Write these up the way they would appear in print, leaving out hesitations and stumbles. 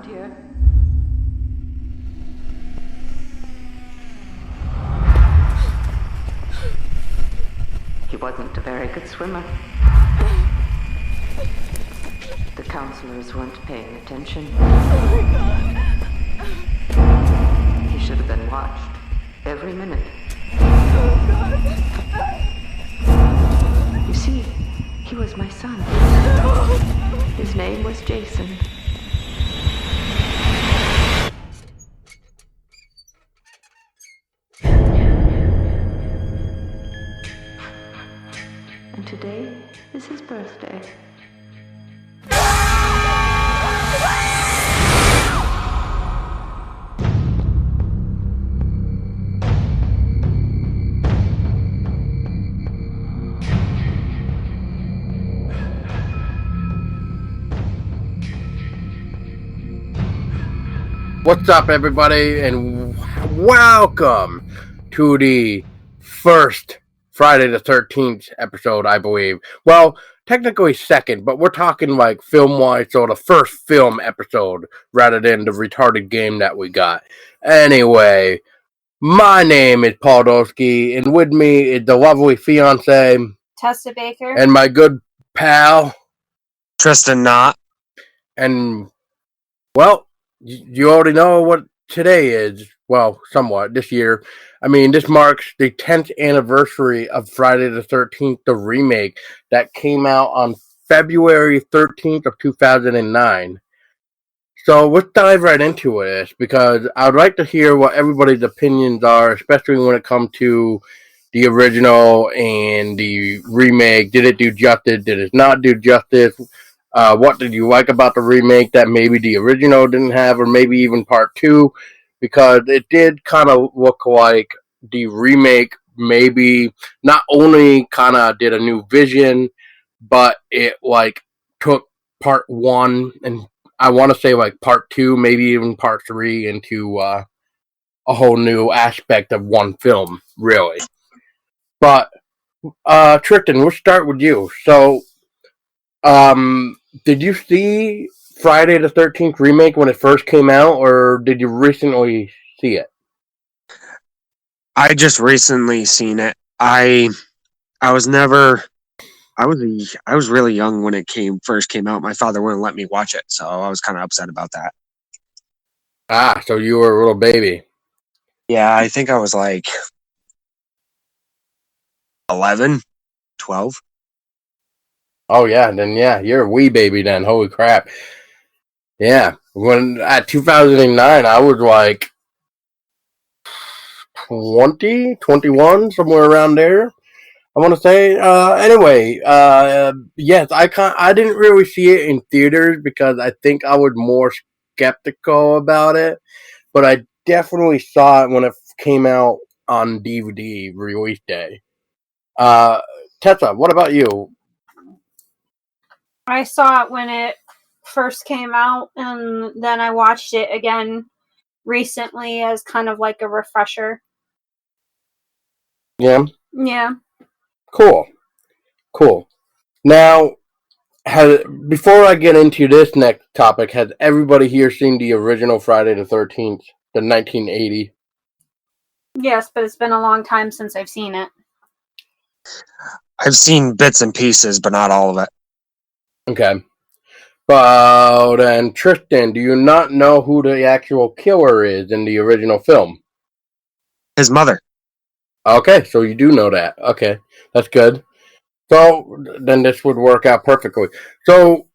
around here. He wasn't a very good swimmer. The counselors weren't paying attention. He should have been watched every minute. You see, he was my son. His name was Jason. And today is his birthday. What's up, everybody, and welcome to the first Friday the 13th episode, I believe. Well, technically second, but we're talking like film-wise, so the first film episode rather than the retarded game that we got. Anyway, my name is Paul Dolsky, and with me is the lovely fiance, Tessa Baker, and my good pal, Tristan Knott. And, well, you already know what today is. Well, somewhat, this year. I mean, this marks the 10th anniversary of Friday the 13th, the remake that came out on February 13th of 2009. So let's dive right into this, because I'd like to hear what everybody's opinions are, especially when it comes to the original and the remake. Did it do justice? Did it not do justice? What did you like about the remake that maybe the original didn't have, or maybe even part two? Because it did kind of look like the remake maybe not only kind of did a new vision, but it like took part one and I want to say like part two, maybe even part three into a whole new aspect of one film, really. But Tristan, we'll start with you. So, did you see Friday the 13th remake when it first came out, or did you recently see it? I just recently seen it. I was really young when it first came out. My father wouldn't let me watch it, so I was kind of upset about that. Ah, so you were a little baby. Yeah, I think I was like 11, 12. Oh yeah, then yeah, you're a wee baby then. Holy crap. Yeah, when at 2009, I was like 20, 21, somewhere around there. I want to say. Anyway, yes, I didn't really see it in theaters because I think I was more skeptical about it, but I definitely saw it when it came out on DVD release day. Tessa, what about you? I saw it when it first came out, and then I watched it again recently as kind of like a refresher. Yeah. Yeah. Cool. Now, before I get into this next topic, has everybody here seen the original Friday the 13th, the 1980? Yes, but it's been a long time since I've seen it. I've seen bits and pieces, but not all of it. Okay. But then, Tristan, do you not know who the actual killer is in the original film? His mother. Okay, so you do know that. Okay, that's good. So then this would work out perfectly. So,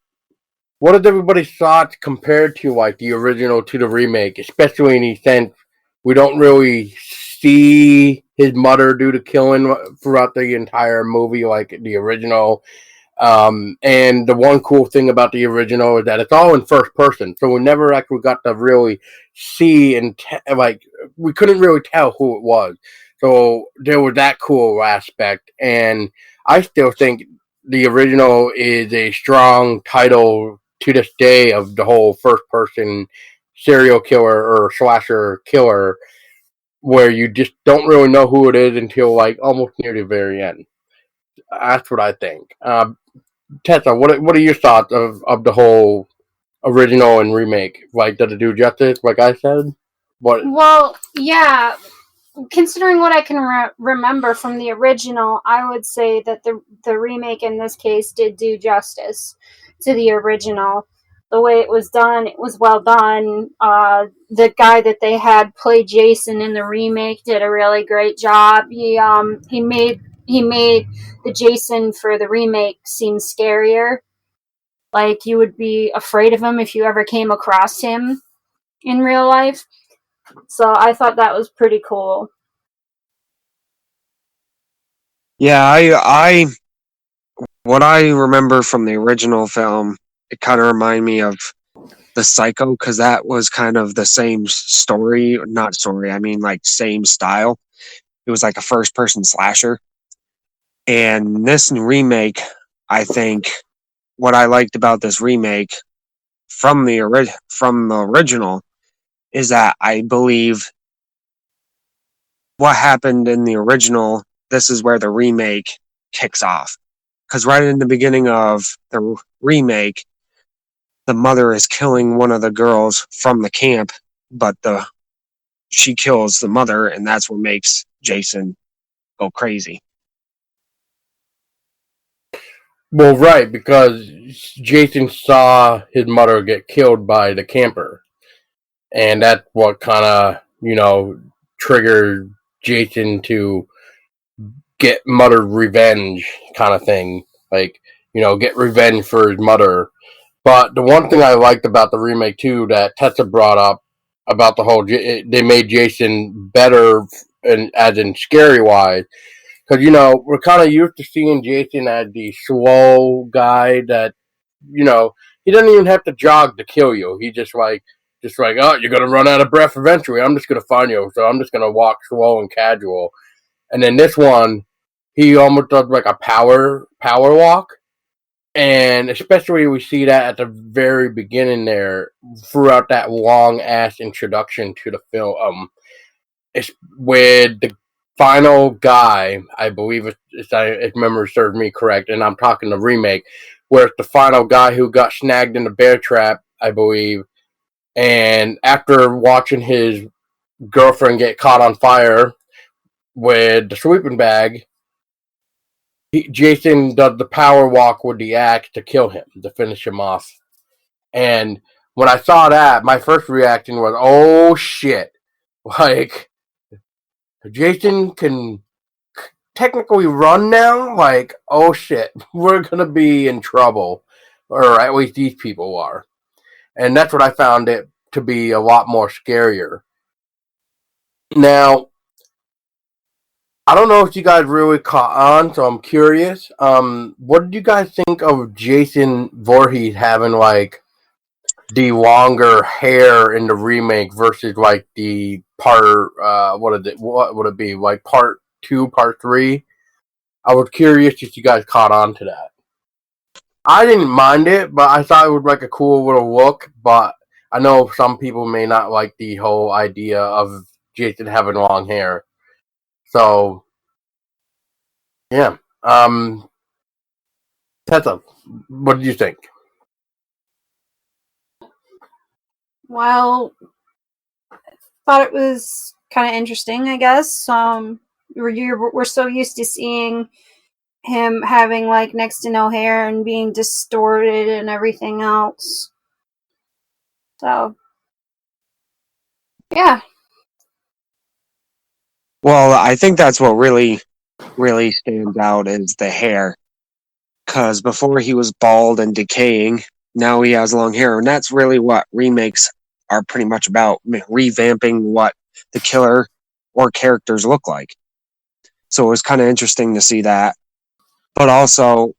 what is everybody's thoughts compared to like the original to the remake, especially in the sense we don't really see his mother do the killing throughout the entire movie like the original. And the one cool thing about the original is that it's all in first person, so we never actually got to really see and like we couldn't really tell who it was. So there was that cool aspect, and I still think the original is a strong title to this day of the whole first person serial killer or slasher killer, where you just don't really know who it is until like almost near the very end. That's what I think. Tessa, what are your thoughts of the whole original and remake? Like, does it do justice? Like I said, what? Well, yeah. Considering what I can remember from the original, I would say that the remake in this case did do justice to the original. The way it was done, it was well done. The guy that they had play Jason in the remake did a really great job. He made the Jason for the remake seem scarier. Like you would be afraid of him if you ever came across him in real life. So I thought that was pretty cool. Yeah, I what I remember from the original film, it kind of reminded me of the Psycho because that was kind of the same story, not story. I mean, like same style. It was like a first-person slasher, and this remake, I think, what I liked about this remake from the original is that I believe what happened in the original. This is where the remake kicks off because right in the beginning of the remake, the mother is killing one of the girls from the camp, but the she kills the mother, and that's what makes Jason go crazy. Well, right, because Jason saw his mother get killed by the camper, and that's what kind of triggered Jason to get mother revenge, kind of thing. Like get revenge for his mother. But the one thing I liked about the remake too that Tessa brought up about the whole, they made Jason better and as in scary wise, because we're kind of used to seeing Jason as the slow guy that he doesn't even have to jog to kill you. He just like, oh, you're gonna run out of breath eventually. I'm just gonna find you, so I'm just gonna walk slow and casual. And then this one, he almost does like a power walk, and especially we see that at the very beginning there, throughout that long ass introduction to the film. It's with the final guy, I believe if memory serves me correct, and I'm talking the remake, where it's the final guy who got snagged in the bear trap, I believe, and after watching his girlfriend get caught on fire with the sleeping bag, Jason does the power walk with the axe to kill him, to finish him off. And when I saw that, my first reaction was, "Oh shit!" Like Jason can technically run now. Like, oh shit, we're gonna be in trouble, or at least these people are. And that's what I found it to be a lot more scarier. Now, I don't know if you guys really caught on, so I'm curious. What did you guys think of Jason Voorhees having like the longer hair in the remake versus like the part? What would it be like part two, part three? I was curious if you guys caught on to that. I didn't mind it, but I thought it was like a cool little look. But I know some people may not like the whole idea of Jason having long hair. So yeah. Tessa, what do you think? Well, thought it was kind of interesting, I guess. We're so used to seeing him having like next to no hair and being distorted and everything else. So, yeah. Well, I think that's what really stands out is the hair. Because before he was bald and decaying, now he has long hair, and that's really what remakes are pretty much about: revamping what the killer or characters look like. So it was kind of interesting to see that, but also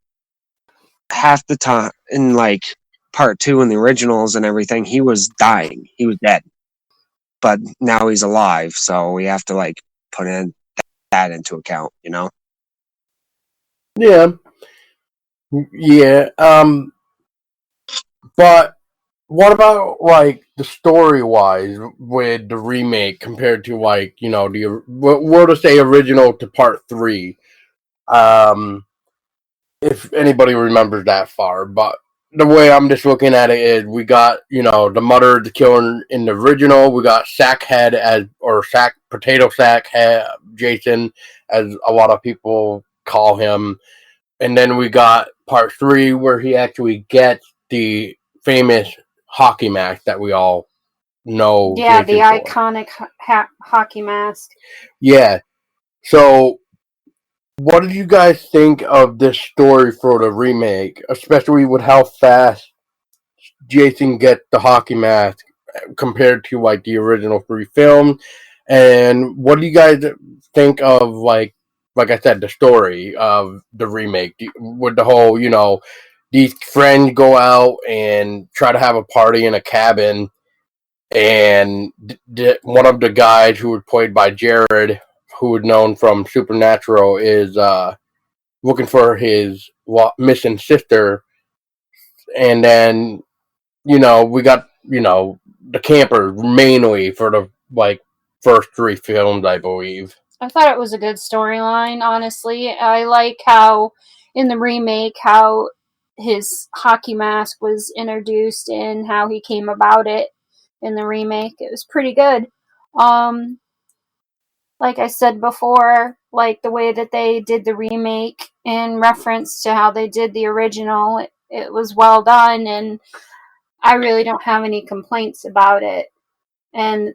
half the time in like part two in the originals and everything, he was dying, he was dead, but now he's alive, so we have to like put in that into account. Yeah, yeah. But what about like the story wise with the remake compared to like the we'll just say original to part three? Um, if anybody remembers that far, but the way I'm just looking at it is we got, the mother, the killer in the original. We got Sackhead potato sack head, Jason, as a lot of people call him. And then we got part 3 where he actually gets the famous hockey mask that we all know Yeah, the Jason for. iconic hockey mask. Yeah. So, what did you guys think of this story for the remake, especially with how fast Jason gets the hockey mask compared to like the original 3 film? And what do you guys think of like I said, the story of the remake with the whole, these friends go out and try to have a party in a cabin, and one of the guys who was played by Jared, who was known from Supernatural, is looking for his missing sister, and then we got the camper mainly for the first 3 films, I believe. I thought it was a good storyline, honestly. I like how, in the remake, how his hockey mask was introduced and how he came about it in the remake. It was pretty good. Um, like I said before, like the way that they did the remake in reference to how they did the original, it was well done, and I really don't have any complaints about it. And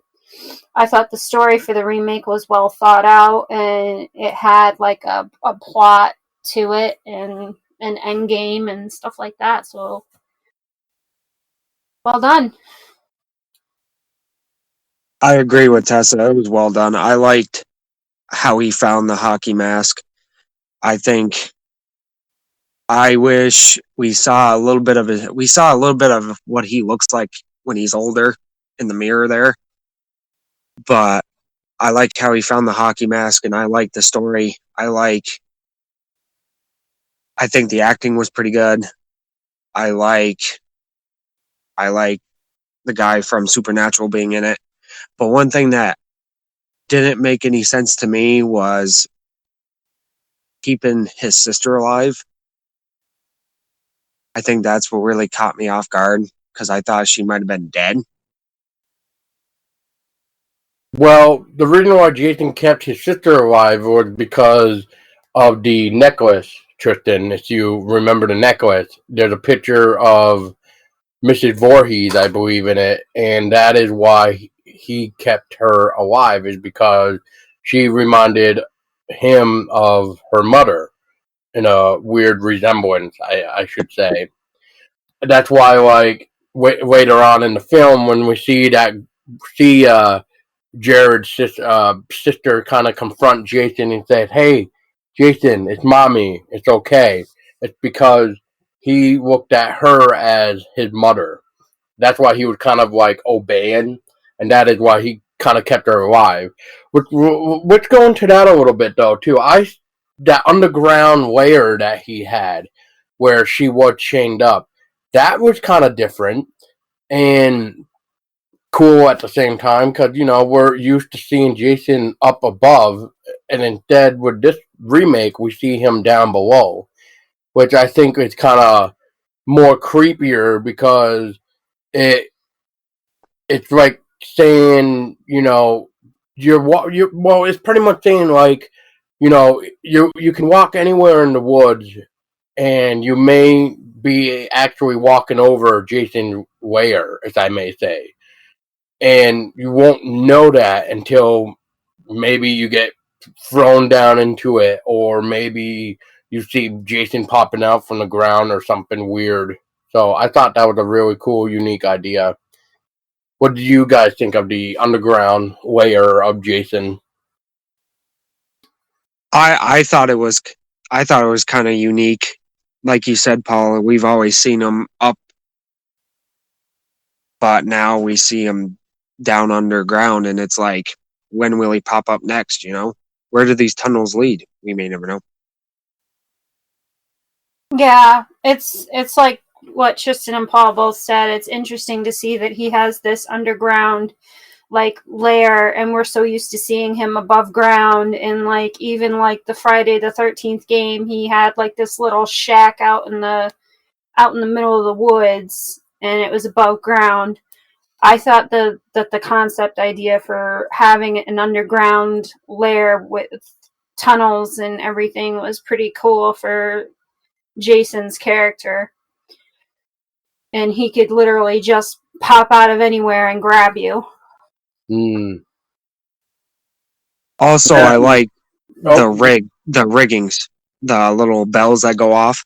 I thought the story for the remake was well thought out, and it had like a plot to it and an end game and stuff like that. So well done. I agree with Tessa. It was well done. I liked how he found the hockey mask. I think I wish we saw a little bit of it. We saw a little bit of what he looks like when he's older in the mirror there. But I like how he found the hockey mask, and I like the story. I think the acting was pretty good. I like I like the guy from Supernatural being in it. But one thing that didn't make any sense to me was keeping his sister alive. I think that's what really caught me off guard because I thought she might have been dead. Well, the reason why Jason kept his sister alive was because of the necklace, Tristan. If you remember the necklace, there's a picture of Mrs. Voorhees, I believe, in it, and that is why he kept her alive, is because she reminded him of her mother in a weird resemblance, I should say. That's why, later on in the film, when we see Jared's sister kind of confront Jason and says, "Hey, Jason, it's mommy. It's okay." It's because he looked at her as his mother. That's why he was kind of like obeying, and that is why he kind of kept her alive. Let's go into that a little bit though too. That underground layer that he had, where she was chained up, that was kind of different and cool at the same time because we're used to seeing Jason up above, and instead with this remake we see him down below, which I think is kind of more creepier because it it's like saying, you're well, it's pretty much saying like, you can walk anywhere in the woods, and you may be actually walking over Jason's lair, as I may say, and you won't know that until maybe you get thrown down into it, or maybe you see Jason popping out from the ground or something weird. So I thought that was a really cool, unique idea. What do you guys think of the underground layer of Jason? I thought it was kind of unique. Like you said, Paul, we've always seen him up, but now we see him down underground, and it's like, when will he pop up next? Where do these tunnels lead? We may never know. Yeah, it's like what Tristan and Paul both said. It's interesting to see that he has this underground like lair, and we're so used to seeing him above ground, and like even like the Friday the 13th game, he had like this little shack out in out in the middle of the woods and it was above ground. I thought that the concept idea for having an underground lair with tunnels and everything was pretty cool for Jason's character. And he could literally just pop out of anywhere and grab you. Also, Yeah. I like Oh. the riggings, the little bells that go off.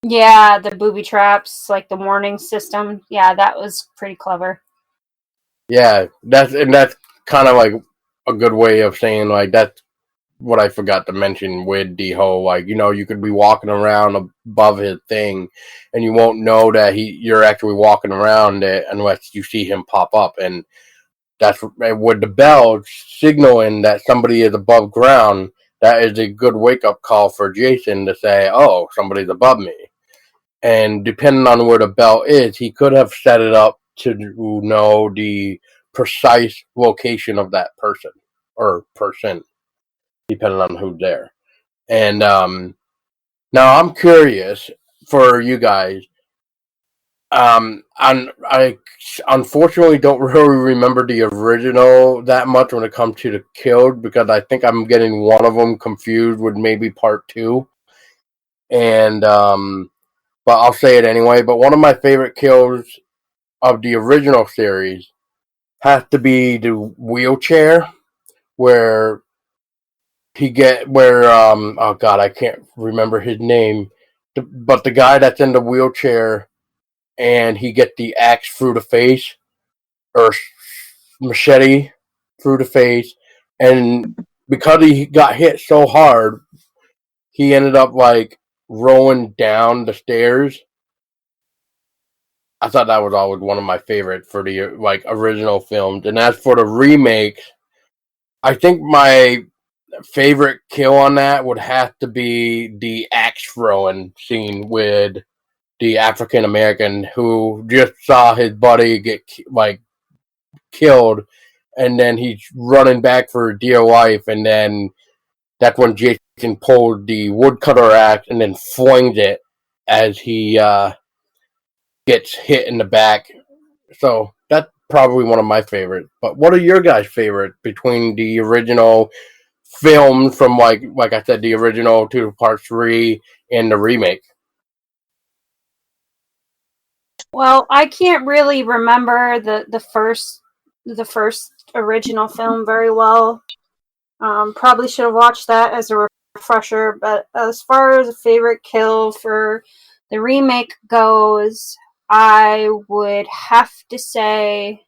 Yeah, the booby traps, like the warning system. Yeah, that was pretty clever. Yeah, that's kind of like a good way of saying like that's what I forgot to mention with the whole like you could be walking around above his thing, and you won't know that you're actually walking around it unless you see him pop up, and that's with the bell signaling that somebody is above ground. That is a good wake up call for Jason to say, "Oh, somebody's above me." And depending on where the bell is, he could have set it up to know the precise location of that person or person, depending on who's there. And now I'm curious for you guys. I unfortunately don't really remember the original that much when it comes to the killed because I think I'm getting one of them confused with maybe part two. And but I'll say it anyway. But one of my favorite kills of the original series has to be the wheelchair where oh god, I can't remember his name, but the guy that's in the wheelchair and he get the axe through the face or machete through the face, and because he got hit so hard, he ended up like rolling down the stairs. I thought that was always one of my favorite for the like original films. And as for the remake, I think my favorite kill on that would have to be the axe throwing scene with the African American who just saw his buddy get like killed, and then he's running back for dear life, and then that's when Jason pulled the woodcutter axe and then flings it as he gets hit in the back. So that's probably one of my favorites. But what are your guys' favorite between the original film from like I said, the original to part three and the remake? Well, I can't really remember the first original film very well. Probably should have watched that as a refresher. But as far as a favorite kill for the remake goes, I would have to say,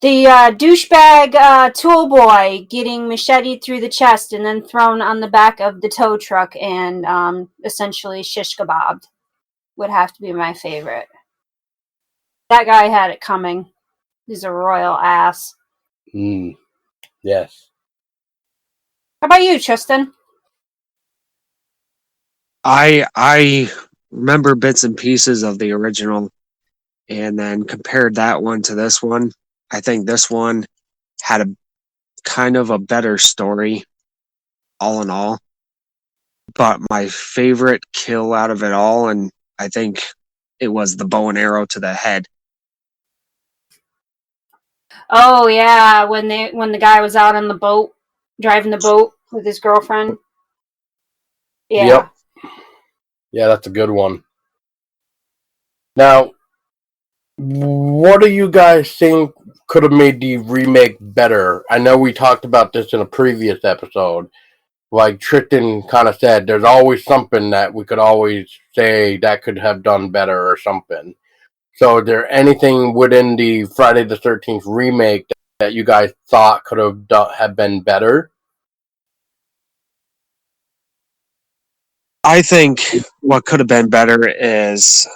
the douchebag tool boy getting macheted through the chest and then thrown on the back of the tow truck and essentially shish kebabbed would have to be my favorite. That guy had it coming. He's a royal ass. Yes. How about you, Tristan? I remember bits and pieces of the original, and then compared that one to this one. I think this one had a kind of a better story, all in all. But my favorite kill out of it all, and I think it was the bow and arrow to the head. Oh yeah, when the guy was out on the boat, driving the boat with his girlfriend. Yeah. Yep. Yeah, that's a good one. Now, what do you guys think could have made the remake better? I know we talked about this in a previous episode. Like Tristan kind of said, there's always something that we could always say that could have done better or something. So, is there anything within the Friday the 13th remake that you guys thought could have been better? I think what could have been better is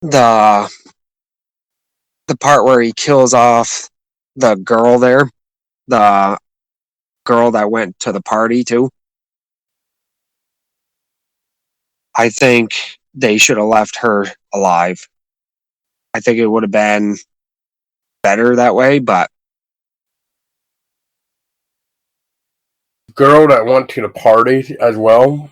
the the part where he kills off the girl there, the girl that went to the party too. I think they should have left her alive. I think it would have been better that way, but girl that went to the party as well?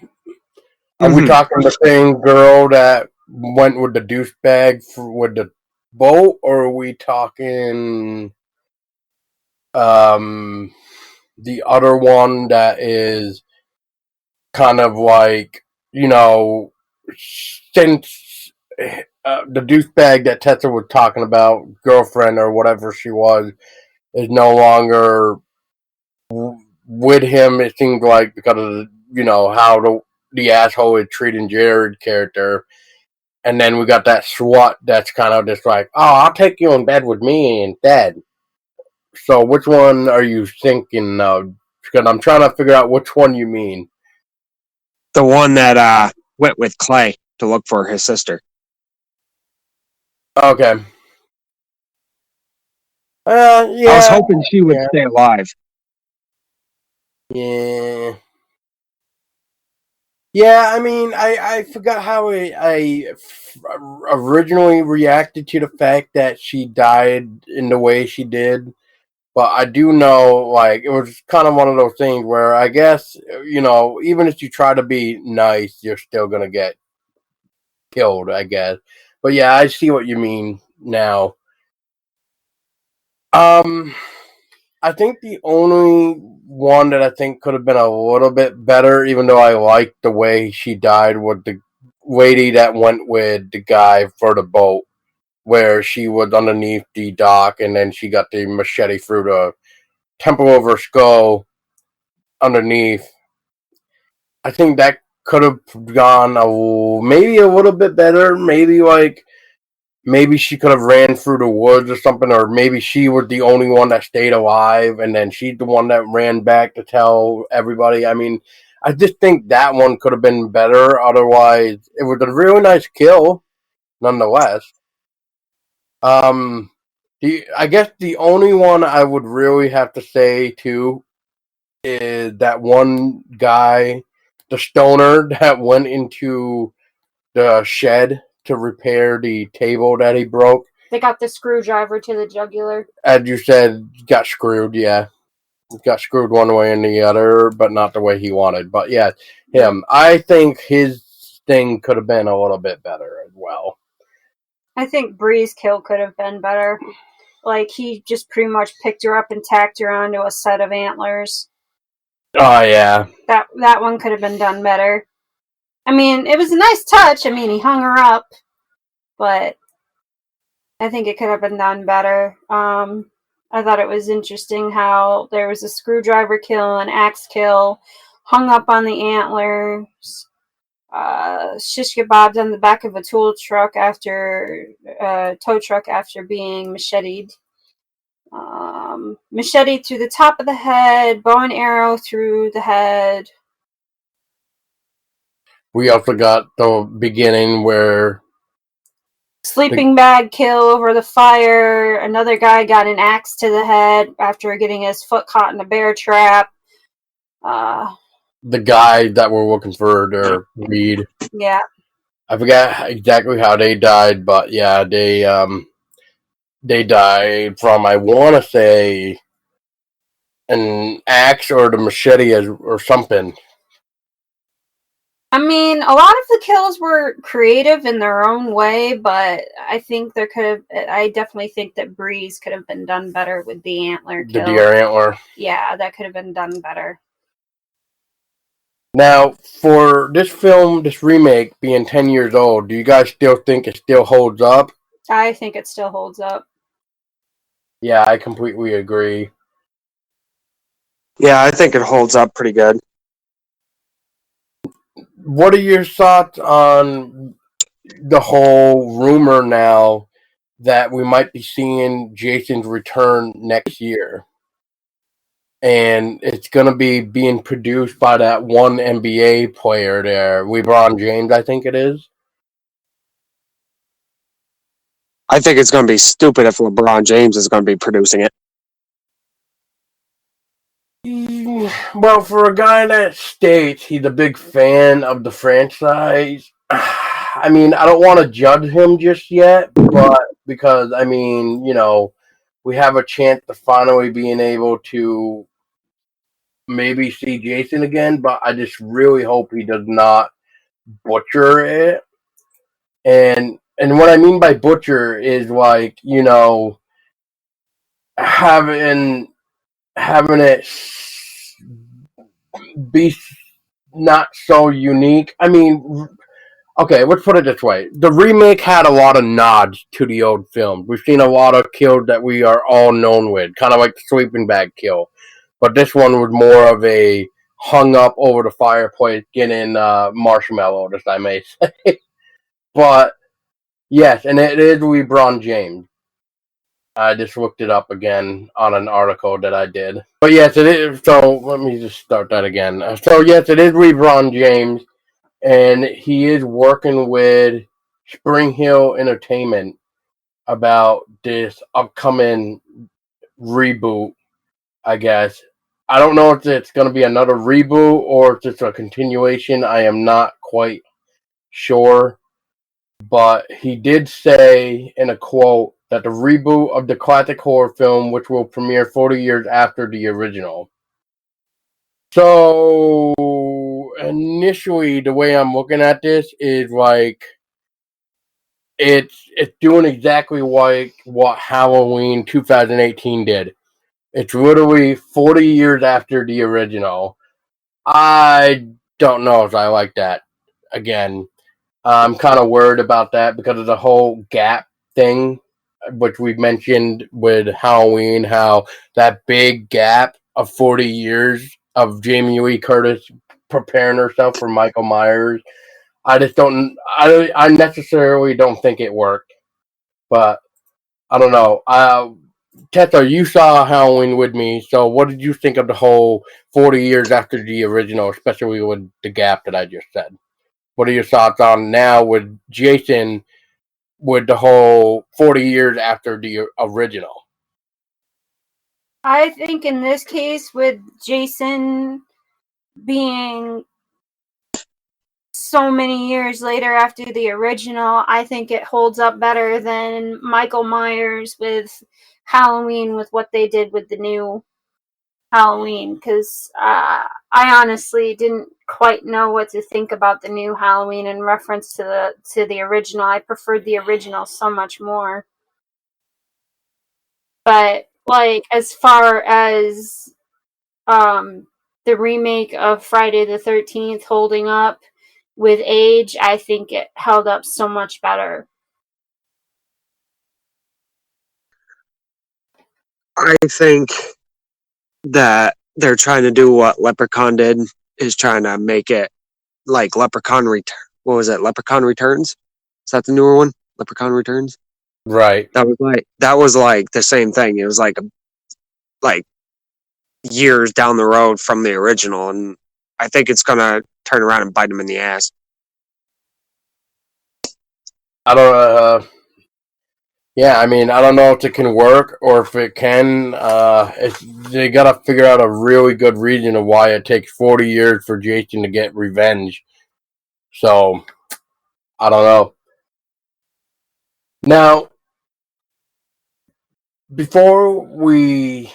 Are we Mhm. talking the same girl that went with the douchebag with the boat, or are we talking um the other one that is kind of like, since the douchebag that Tessa was talking about, girlfriend or whatever she was, is no longer with him. It seems like because of how the asshole is treating Jared character. And then we got that SWAT that's kind of just like, oh, I'll take you in bed with me instead. So which one are you thinking of? Because I'm trying to figure out which one you mean. The one that went with Clay to look for his sister. Okay. I was Yeah, hoping she would yeah, stay alive. yeah. Yeah, I mean, I forgot how I originally reacted to the fact that she died in the way she did. But I do know, like, it was kind of one of those things where I guess, even if you try to be nice, you're still going to get killed, I guess. But yeah, I see what you mean now. Um, I think the only one that I think could have been a little bit better, even though I liked the way she died, was the lady that went with the guy for the boat, where she was underneath the dock and then she got the machete through the temple of her skull underneath. I think that could have gone maybe a little bit better. Maybe she could have ran through the woods or something, or maybe she was the only one that stayed alive, and then she's the one that ran back to tell everybody. I mean, I just think that one could have been better. Otherwise, it was a really nice kill, nonetheless. Um, I guess the only one I would really have to say too is that one guy, the stoner that went into the shed to repair the table that he broke. They got the screwdriver to the jugular. As you said, got screwed, yeah. Got screwed one way and the other, but not the way he wanted. But yeah, him. I think his thing could have been a little bit better as well. I think Bree's kill could have been better. Like, he just pretty much picked her up and tacked her onto a set of antlers. Oh, yeah. That one could have been done better. I mean, it was a nice touch. I mean, he hung her up, but I think it could have been done better. I thought it was interesting how there was a screwdriver kill, an axe kill, hung up on the antlers, shish kebabs on the back of a tow truck after being macheted. Machete through the top of the head, bow and arrow through the head. We also got the beginning where Sleeping bag kill over the fire. Another guy got an axe to the head after getting his foot caught in a bear trap. the guy that we're looking for, their Reed. Yeah. I forgot exactly how they died, but yeah, they died from, I want to say, an axe or the machete or something. I mean, a lot of the kills were creative in their own way, but I think I definitely think that Breeze could have been done better with the antler The kill. deer antler. Yeah, that could have been done better. Now, for this film, this remake being 10 years old, do you guys still think it still holds up? I think it still holds up. Yeah, I completely agree. Yeah, I think it holds up pretty good. What are your thoughts on the whole rumor now that we might be seeing Jason's return next year? And it's going to be being produced by that one NBA player there, LeBron James, I think it is. I think it's going to be stupid if LeBron James is going to be producing it. Well, for a guy that states he's a big fan of the franchise, I mean, I don't want to judge him just yet, but because, I mean, we have a chance to finally being able to maybe see Jason again, but I just really hope he does not butcher it. And what I mean by butcher is like, having it be not so unique. I mean, okay, let's put it this way. The remake had a lot of nods to the old film. We've seen a lot of kills that we are all known with, kind of like the sleeping bag kill. But this one was more of a hung up over the fireplace getting marshmallow, as I may say. But yes, and it is LeBron James. I just looked it up again on an article that I did. But yes, it is. So let me just start that again. So yes, it is LeBron James, and he is working with Spring Hill Entertainment about this upcoming reboot, I guess. I don't know if it's going to be another reboot or if it's a continuation. I am not quite sure. But he did say in a quote that the reboot of the classic horror film, which will premiere 40 years after the original. So, initially, the way I'm looking at this is like it's doing exactly like what Halloween 2018 did. It's literally 40 years after the original. I don't know if I like that. Again, I'm kind of worried about that because of the whole gap thing, which we've mentioned with Halloween, how that big gap of 40 years of Jamie Lee Curtis preparing herself for Michael Myers. I just don't, I necessarily don't think it worked, but I don't know. Tessa, you saw Halloween with me, so what did you think of the whole 40 years after the original, especially with the gap that I just said? What are your thoughts on now with Jason with the whole 40 years after the original? I think in this case, with Jason being so many years later after the original, I think it holds up better than Michael Myers with Halloween, with what they did with the new Halloween, because I honestly didn't quite know what to think about the new Halloween in reference to the original. I preferred the original so much more. But like, as far as the remake of Friday the 13th holding up with age, I think it held up so much better. I think that they're trying to do what Leprechaun did, is trying to make it like Leprechaun Return. What was it? Leprechaun Returns? Is that the newer one? Leprechaun Returns. Right. That was like the same thing. It was like years down the road from the original, and I think it's gonna turn around and bite them in the ass. I don't. Yeah, I mean, I don't know if it can work or if it can. They gotta figure out a really good reason of why it takes 40 years for Jason to get revenge. So I don't know. Now, before we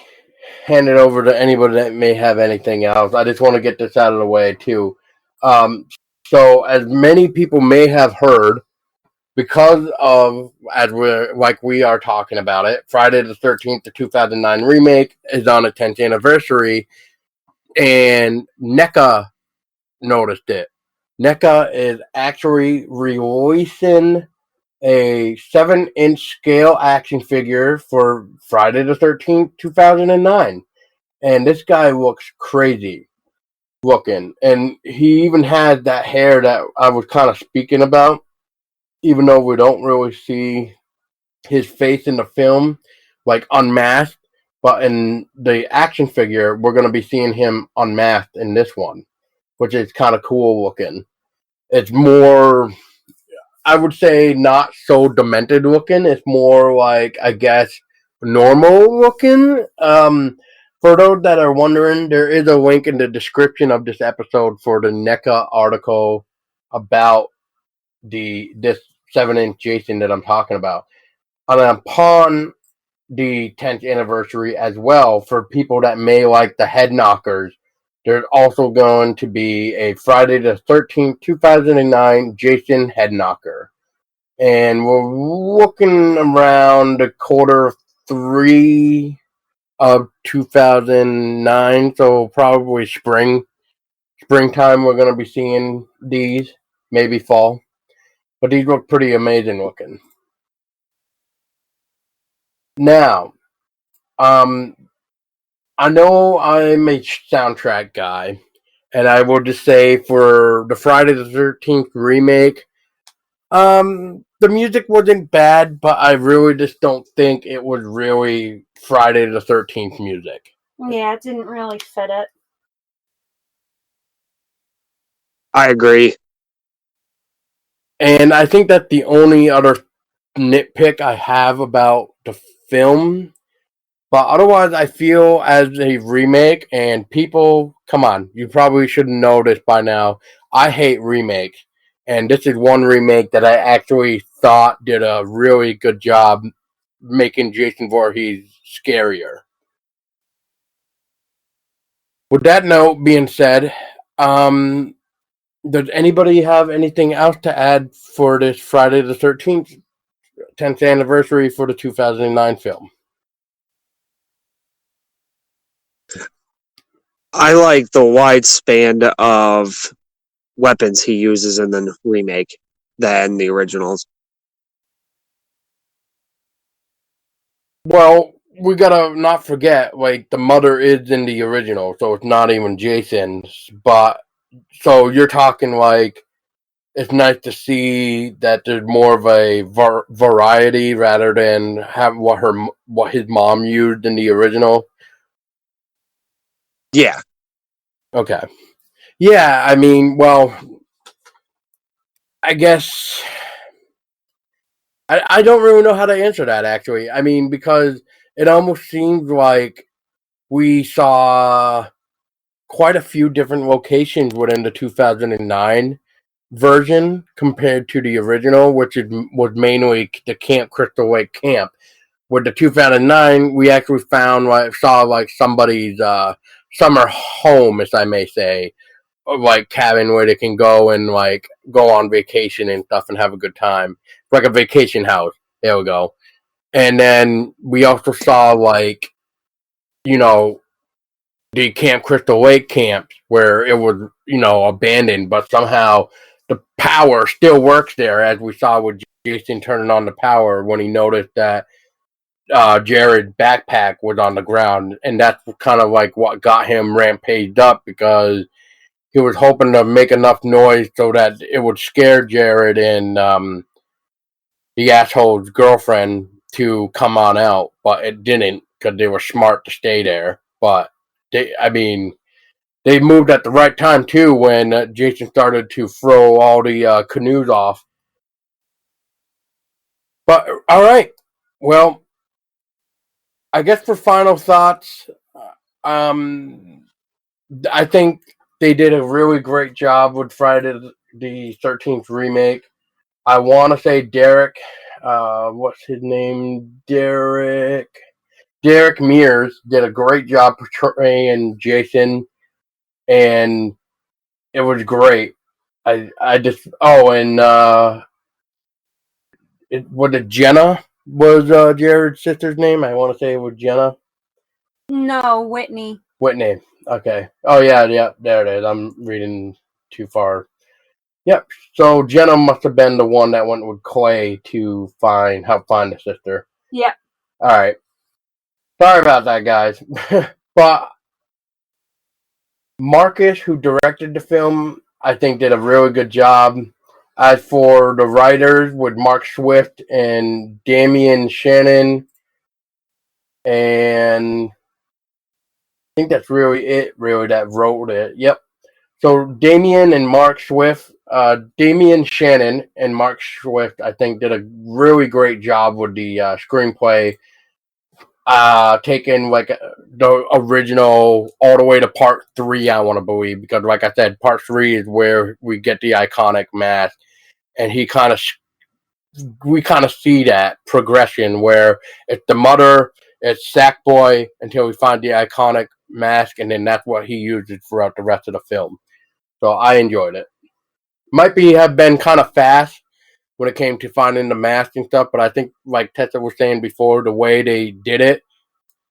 hand it over to anybody that may have anything else, I just want to get this out of the way too. Um, so, as many people may have heard, because of as we are talking about it, Friday the 13th, the 2009 remake is on its 10th anniversary, and NECA noticed it. NECA is actually releasing a 7-inch scale action figure for Friday the 13th, 2009. And this guy looks crazy looking. And he even has that hair that I was kind of speaking about, even though we don't really see his face in the film, like unmasked. But in the action figure, we're going to be seeing him unmasked in this one, which is kind of cool looking. It's more, I would say, not so demented looking. It's more like, I guess, normal looking. For those that are wondering, there is a link in the description of this episode for the NECA article about this 7-inch Jason that I'm talking about. And upon the 10th anniversary as well, for people that may like the head knockers, There's also going to be a Friday the 13th, 2009 Jason Headknocker. And we're looking around the quarter 3 of 2009, so probably springtime we're going to be seeing these, maybe fall. But these look pretty amazing looking. Now, I know I'm a soundtrack guy, and I will just say for the Friday the 13th remake, the music wasn't bad, but I really just don't think it was really Friday the 13th music. Yeah, it didn't really fit it. I agree. And I think that the only other nitpick I have about the film, but otherwise I feel as a remake, and people, come on, you probably should know this by now, I hate remakes. And this is one remake that I actually thought did a really good job making Jason Voorhees scarier. With that note being said, does anybody have anything else to add for this Friday the 13th, 10th anniversary for the 2009 film? I like the wide span of weapons he uses in the remake than the originals. Well, we gotta not forget, like, the mother is in the original, so it's not even Jason's. But so you're talking like it's nice to see that there's more of a variety rather than have what his mom used in the original. Yeah. Okay. Yeah, I mean, well, I guess I don't really know how to answer that actually. I mean, because it almost seems like we saw quite a few different locations within the 2009 version compared to the original, which was mainly the Camp Crystal Lake camp. With the 2009, we actually saw like somebody's summer home, as I may say, like cabin where they can go and like go on vacation and stuff and have a good time, like a vacation house. There we go. And then we also saw like, you know, the Camp Crystal Lake camp where it was, abandoned, but somehow the power still works there, as we saw with Jason turning on the power when he noticed that Jared's backpack was on the ground, and that's kind of like what got him rampaged up, because he was hoping to make enough noise so that it would scare Jared and the asshole's girlfriend to come on out, but it didn't because they were smart to stay there. But they moved at the right time too when Jason started to throw all the canoes off. But all right, well, I guess for final thoughts, um, I think they did a really great job with Friday the 13th remake. I want to say Derek, what's his name? Derek Mears did a great job portraying Jason, and it was great. I just and was it Jenna was Jared's sister's name? I want to say it was Jenna. No, Whitney. Whitney. Okay. Oh yeah, there it is. I'm reading too far. Yep. So Jenna must have been the one that went with Clay to help find the sister. Yep. All right. Sorry about that, guys. But Marcus, who directed the film, I think did a really good job. As for the writers, with Mark Swift and Damian Shannon, and I think that's really it, really, that wrote it. Yep. So Damian Shannon and Mark Swift, I think, did a really great job with the screenplay, taking like the original all the way to part 3. I want to believe, because, like I said, part 3 is where we get the iconic mask, and we kind of see that progression where it's the mother It's Sackboy until we find the iconic mask, and then that's what he uses throughout the rest of the film. So I enjoyed it. Might be have been kind of fast when it came to finding the mask and stuff, but I think, like Tessa was saying before, the way they did it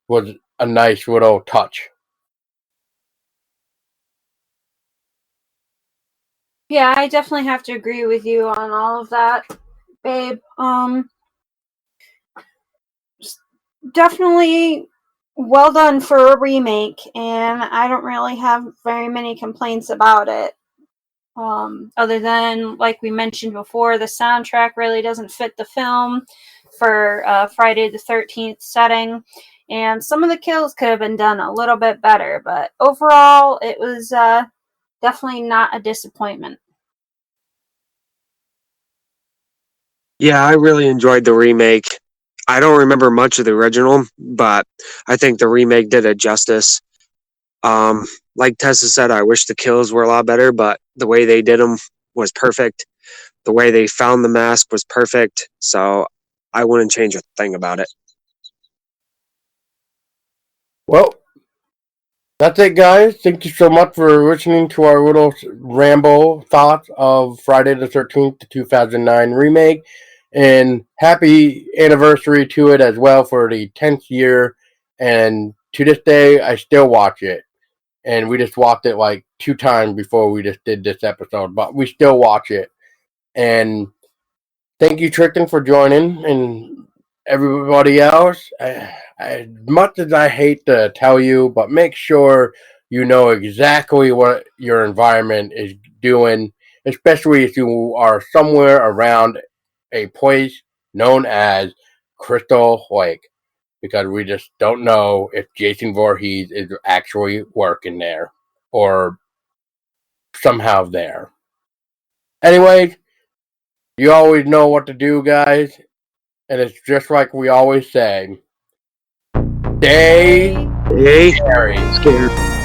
was a nice little touch. Yeah, I definitely have to agree with you on all of that, babe. Definitely well done for a remake, and I don't really have very many complaints about it. Other than, like we mentioned before, the soundtrack really doesn't fit the film for Friday the 13th setting, and some of the kills could have been done a little bit better, but overall, it was definitely not a disappointment. Yeah, I really enjoyed the remake. I don't remember much of the original, but I think the remake did it justice. Like Tessa said, I wish the kills were a lot better, but the way they did them was perfect. The way they found the mask was perfect, so I wouldn't change a thing about it. Well, that's it, guys. Thank you so much for listening to our little ramble thoughts of Friday the 13th, 2009 remake. And happy anniversary to it as well for the 10th year. And to this day, I still watch it. And we just watched it like 2 times before we just did this episode, but we still watch it. And thank you, Trickton, for joining, and everybody else. As much as I hate to tell you, but make sure you know exactly what your environment is doing, especially if you are somewhere around a place known as Crystal Lake, because we just don't know if Jason Voorhees is actually working there or somehow there. Anyway, you always know what to do, guys. And it's just like we always say, stay Hey, scary. scared.